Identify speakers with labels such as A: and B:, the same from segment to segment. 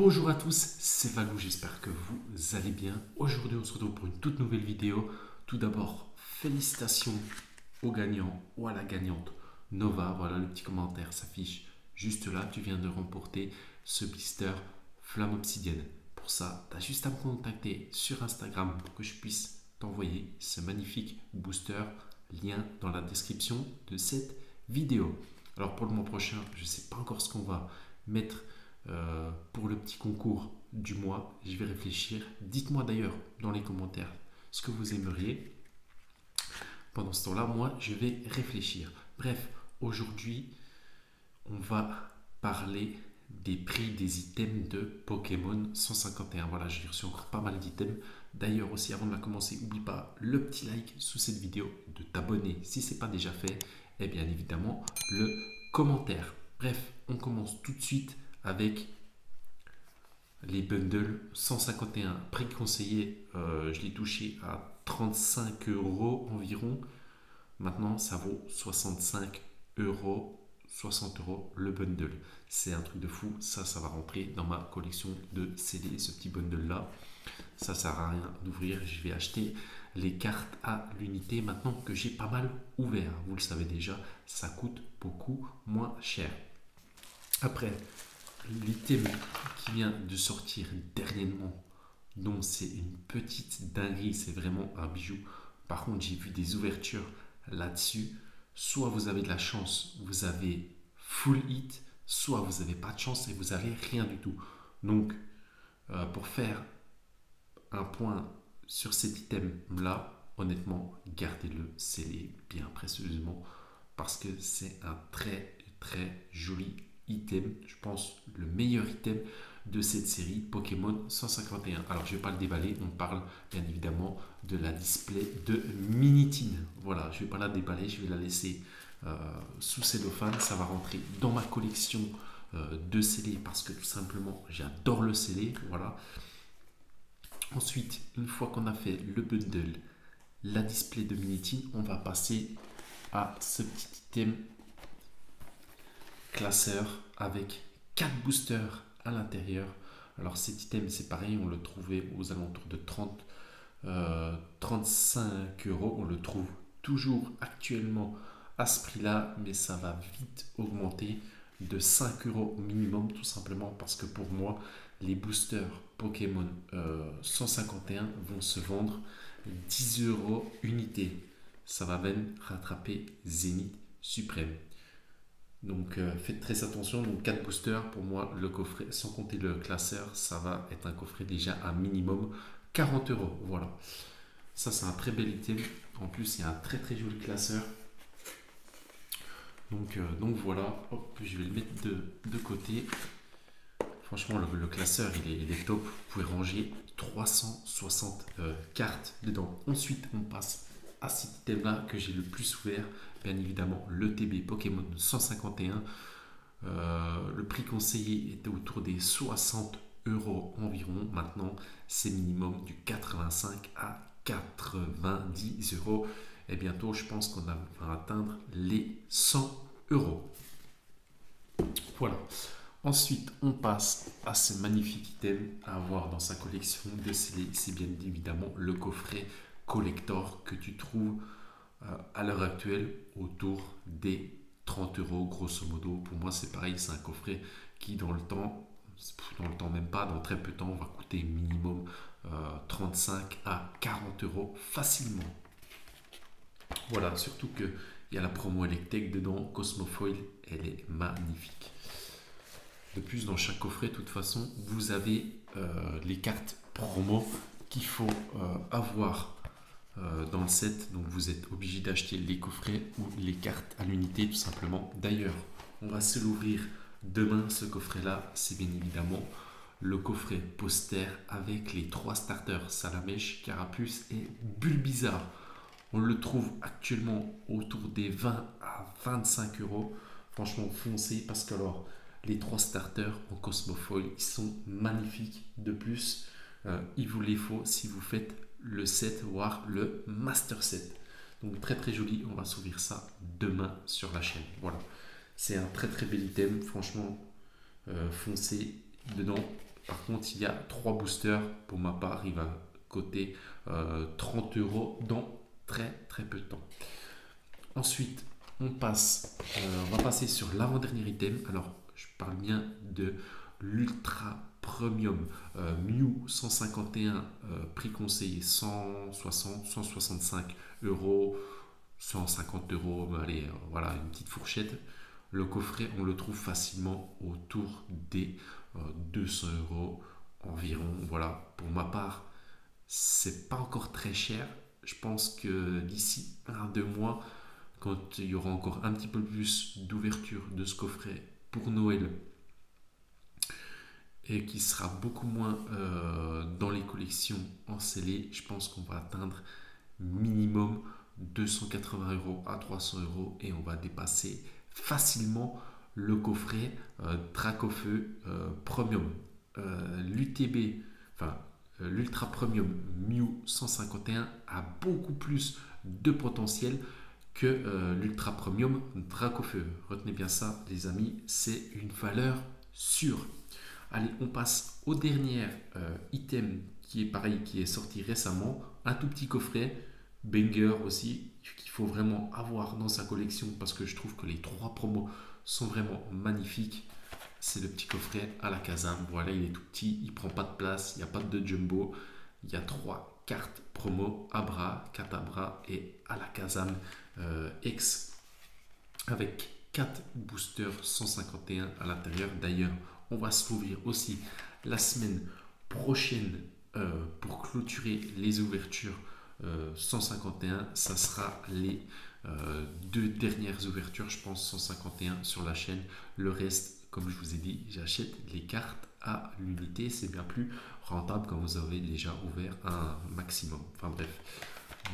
A: Bonjour à tous, c'est Valou, j'espère que vous allez bien. Aujourd'hui on se retrouve pour une toute nouvelle vidéo. Tout d'abord, félicitations au gagnant ou à la gagnante Nova. Voilà, le petit commentaire s'affiche juste là. Tu viens de remporter ce blister Flamme Obsidienne. Pour ça, tu as juste à me contacter sur Instagram pour que je puisse t'envoyer ce magnifique booster. Lien dans la description de cette vidéo. Alors pour le mois prochain, je ne sais pas encore ce qu'on va mettre pour le petit concours du mois. Je vais réfléchir. Dites-moi d'ailleurs dans les commentaires ce que vous aimeriez. Pendant ce temps-là, moi, je vais réfléchir. Bref, aujourd'hui, on va parler des prix des items de Pokémon 151. Voilà, j'ai reçu encore pas mal d'items. D'ailleurs aussi, avant de la commencer, n'oublie pas le petit like sous cette vidéo, de t'abonner si ce n'est pas déjà fait, et bien évidemment le commentaire. Bref, on commence tout de suite avec les bundles 151. Prix conseillé, je l'ai touché à 35 € environ. Maintenant, ça vaut 65 €. 60 € le bundle. C'est un truc de fou. Ça va rentrer dans ma collection de CD, ce petit bundle là. Ça sert à rien d'ouvrir. Je vais acheter les cartes à l'unité maintenant que j'ai pas mal ouvert. Vous le savez déjà, ça coûte beaucoup moins cher. Après, l'item qui vient de sortir dernièrement, donc c'est une petite dinguerie, c'est vraiment un bijou. Par contre, j'ai vu des ouvertures là-dessus. Soit vous avez de la chance, vous avez full hit, soit vous n'avez pas de chance et vous n'avez rien du tout. Donc, pour faire un point sur cet item-là, honnêtement, gardez-le scellé bien précieusement parce que c'est un très très joli item. Je pense le meilleur item de cette série Pokémon 151. Alors je ne vais pas le déballer, on parle bien évidemment de la display de Minitine. Voilà, je ne vais pas la déballer, je vais la laisser sous cellophane. Ça va rentrer dans ma collection de scellés parce que tout simplement j'adore le scellé. Voilà. Ensuite, une fois qu'on a fait le bundle, la display de Minitine, on va passer à ce petit item classeur avec 4 boosters à l'intérieur. Alors cet item c'est pareil, on le trouvait aux alentours de 35 €. On le trouve toujours actuellement à ce prix là, mais ça va vite augmenter de 5 € minimum, tout simplement parce que pour moi les boosters Pokémon 151 vont se vendre 10 € unité. Ça va même rattraper Zénith Suprême. Donc faites très attention. Donc 4 boosters, pour moi le coffret, sans compter le classeur, ça va être un coffret déjà à minimum 40 €. Voilà. Ça c'est un très bel item. En plus il y a un très très joli classeur. Donc voilà. Hop, je vais le mettre de côté. Franchement le classeur il est top. Vous pouvez ranger 360 cartes dedans. Ensuite on passe à cet item là que j'ai le plus ouvert. Bien évidemment le TB Pokémon 151. Le prix conseillé était autour des 60 € environ. Maintenant c'est minimum du 85 à 90 €. Et bientôt je pense qu'on va atteindre les 100 €. Voilà. Ensuite, on passe à ce magnifique item à avoir dans sa collection de scellés. C'est bien évidemment le coffret collector que tu trouves à l'heure actuelle autour des 30 € grosso modo. Pour moi, c'est pareil, c'est un coffret qui dans le temps même pas, dans très peu de temps, va coûter minimum 35 à 40 € facilement. Voilà, surtout qu'il y a la promo Electek dedans, Cosmofoil, elle est magnifique. De plus, dans chaque coffret, de toute façon, vous avez les cartes promo qu'il faut avoir dans le set. Donc, vous êtes obligé d'acheter les coffrets ou les cartes à l'unité, tout simplement. D'ailleurs, on va se l'ouvrir demain, ce coffret-là. C'est bien évidemment le coffret poster avec les 3 starters Salamèche, Carapuce et Bulbizarre. On le trouve actuellement autour des 20 à 25 €. Franchement, foncez parce que alors les 3 starters en Cosmofoil, ils sont magnifiques. De plus, il vous les faut si vous faites le set, voire le master set. Donc très très joli, on va s'ouvrir ça demain sur la chaîne. Voilà, c'est un très très bel item, franchement, foncez dedans Par contre, il y a 3 boosters. Pour ma part, il va coûter 30 euros dans très très peu de temps. Ensuite, on va passer sur l'avant-dernier item. Alors, je parle bien de l'Ultra Premium Mew 151, prix conseillé 160, 165 euros, 150 euros, allez, voilà, une petite fourchette. Le coffret, on le trouve facilement autour des 200 euros environ. Voilà, pour ma part, c'est pas encore très cher. Je pense que d'ici 1 à 2 mois, quand il y aura encore un petit peu plus d'ouverture de ce coffret pour Noël et qui sera beaucoup moins dans les collections en scellé, je pense qu'on va atteindre minimum 280 euros à 300 euros et on va dépasser facilement le coffret Dracofeu Premium. L'UTB, enfin l'Ultra Premium Mew 151 a beaucoup plus de potentiel que l'Ultra Premium Dracofeu. Retenez bien ça, les amis, c'est une valeur sûre. Allez, on passe au dernier item qui est pareil, qui est sorti récemment. Un tout petit coffret, banger aussi, qu'il faut vraiment avoir dans sa collection parce que je trouve que les 3 promos sont vraiment magnifiques. C'est le petit coffret à la Kazam. Voilà, il est tout petit, il prend pas de place, il n'y a pas de jumbo. Il y a 3 cartes promo, Abra, Katabra et à la Kazam X avec 4 boosters 151 à l'intérieur. D'ailleurs, on va se l'ouvrir aussi la semaine prochaine pour clôturer les ouvertures 151. Ça sera les 2 dernières ouvertures, je pense 151 sur la chaîne. Le reste, comme je vous ai dit, j'achète les cartes à l'unité. C'est bien plus rentable quand vous avez déjà ouvert un maximum. Enfin bref.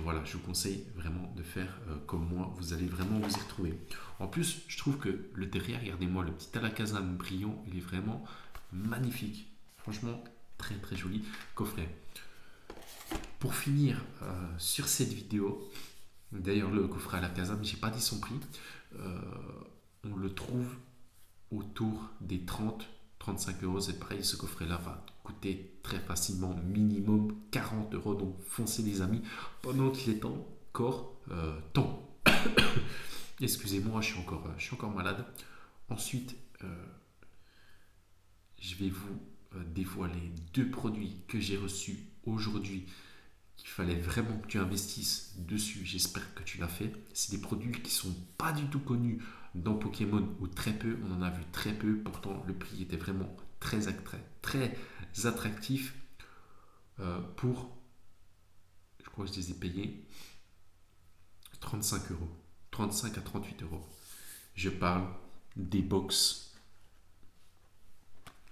A: Voilà, je vous conseille vraiment de faire comme moi, vous allez vraiment vous y retrouver. En plus, je trouve que le derrière, regardez-moi, le petit Alakazam brillant, il est vraiment magnifique. Franchement, très très joli coffret. Pour finir sur cette vidéo, d'ailleurs le coffret Alakazam, j'ai pas dit son prix, on le trouve autour des 30-35 euros. C'est pareil, ce coffret-là va coûter très facilement minimum 40 euros. Donc foncez les amis pendant qu'il est encore temps. Excusez-moi, je suis encore malade. Ensuite, je vais vous dévoiler 2 produits que j'ai reçus aujourd'hui. Il fallait vraiment que tu investisses dessus. J'espère que tu l'as fait. C'est des produits qui sont pas du tout connus dans Pokémon ou très peu. On en a vu très peu. Pourtant, le prix était vraiment très attractif pour, je crois que je les ai payés 35 euros. 35 à 38 euros. Je parle des box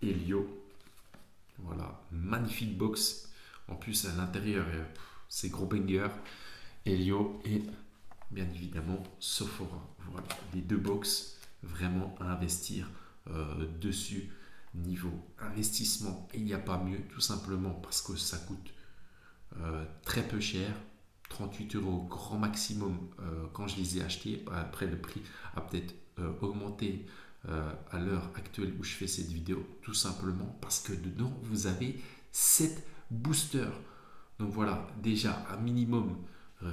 A: Helio. Voilà, magnifique box. En plus, à l'intérieur, c'est gros banger. Helio et bien évidemment Sephora. Voilà, les 2 box vraiment à investir dessus. Niveau investissement, il n'y a pas mieux, tout simplement parce que ça coûte très peu cher. 38 euros grand maximum quand je les ai achetés. Après, le prix a peut-être augmenté à l'heure actuelle où je fais cette vidéo, tout simplement parce que dedans vous avez 7 boosters. Donc voilà, déjà un minimum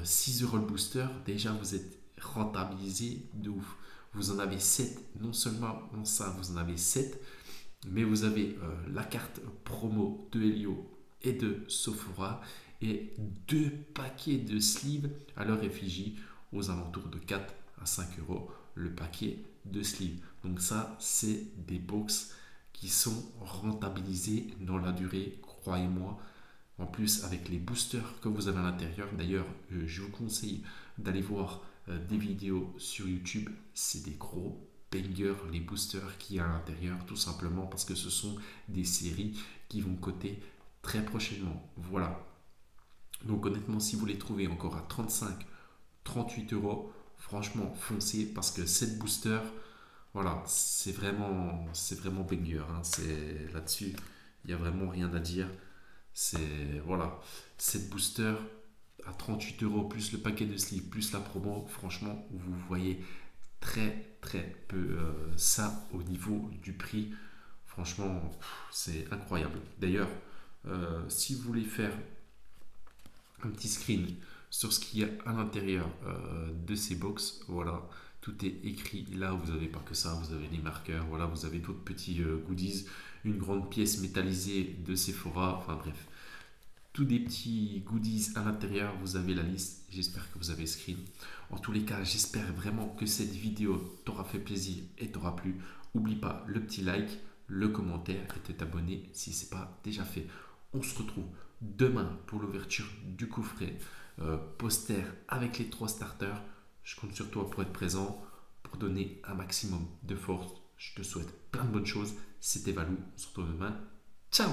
A: 6 euros le booster, déjà vous êtes rentabilisé de ouf. Vous en avez 7, non seulement en ça, vous en avez 7, mais vous avez la carte promo de Helio et de Sephora et 2 paquets de sleeves à leur effigie aux alentours de 4 à 5 euros le paquet de sleeves. Donc ça, c'est des box qui sont rentabilisés dans la durée, croyez-moi. En plus, avec les boosters que vous avez à l'intérieur, d'ailleurs, je vous conseille d'aller voir des vidéos sur YouTube. C'est des gros bangers, les boosters qu'il y a à l'intérieur, tout simplement parce que ce sont des séries qui vont coter très prochainement. Voilà. Donc honnêtement, si vous les trouvez encore à 35-38 euros, franchement, foncez parce que cette booster, voilà, c'est vraiment banger. Hein. C'est là-dessus, il n'y a vraiment rien à dire. C'est voilà, cette booster à 38 euros plus le paquet de sleeve plus la promo, franchement, vous voyez très peu ça au niveau du prix. Franchement, c'est incroyable. D'ailleurs, si vous voulez faire un petit screen sur ce qu'il y a à l'intérieur de ces box, voilà, tout est écrit. Là, vous n'avez pas que ça, vous avez les marqueurs, voilà, vous avez d'autres petits goodies, une grande pièce métallisée de Sephora, enfin bref. Tous des petits goodies à l'intérieur, vous avez la liste. J'espère que vous avez screen. En tous les cas, j'espère vraiment que cette vidéo t'aura fait plaisir et t'aura plu. N'oublie pas le petit like, le commentaire et de t'abonner si ce n'est pas déjà fait. On se retrouve demain pour l'ouverture du coffret poster avec les 3 starters. Je compte sur toi pour être présent, pour donner un maximum de force. Je te souhaite plein de bonnes choses. C'était Valou. On se retrouve demain. Ciao!